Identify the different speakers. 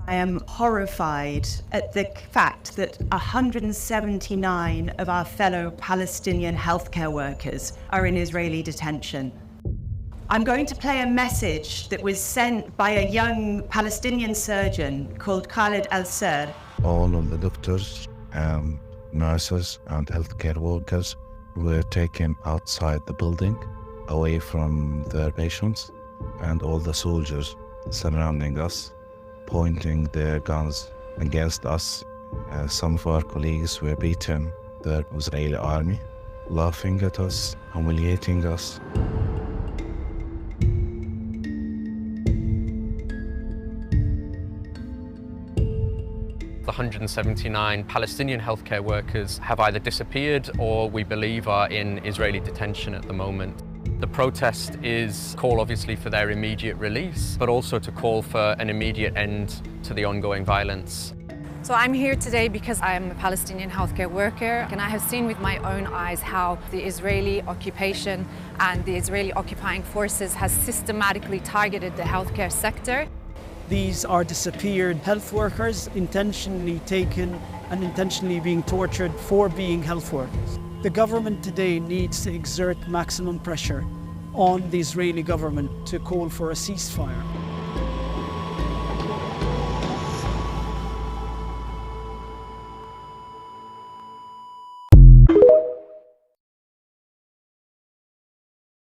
Speaker 1: I am horrified at the fact that 179 of our fellow Palestinian healthcare workers are in Israeli detention. I'm going to play a message that was sent by a young Palestinian surgeon called Khalid al-Sir.
Speaker 2: All of the doctors and nurses and healthcare workers were taken outside the building, away from their patients, and all the soldiers surrounding us, pointing their guns against us. Some of our colleagues were beaten, the Israeli army, laughing at us, humiliating us.
Speaker 3: 179 Palestinian healthcare workers have either disappeared or we believe are in Israeli detention at the moment. The protest is a call obviously for their immediate release, but also to call for an immediate end to the ongoing violence.
Speaker 4: So I'm here today because I'm a Palestinian healthcare worker, and I have seen with my own eyes how the Israeli occupation and the Israeli occupying forces has systematically targeted the healthcare sector.
Speaker 5: These are disappeared health workers, intentionally taken and intentionally being tortured for being health workers. The government today needs to exert maximum pressure on the Israeli government to call for a ceasefire.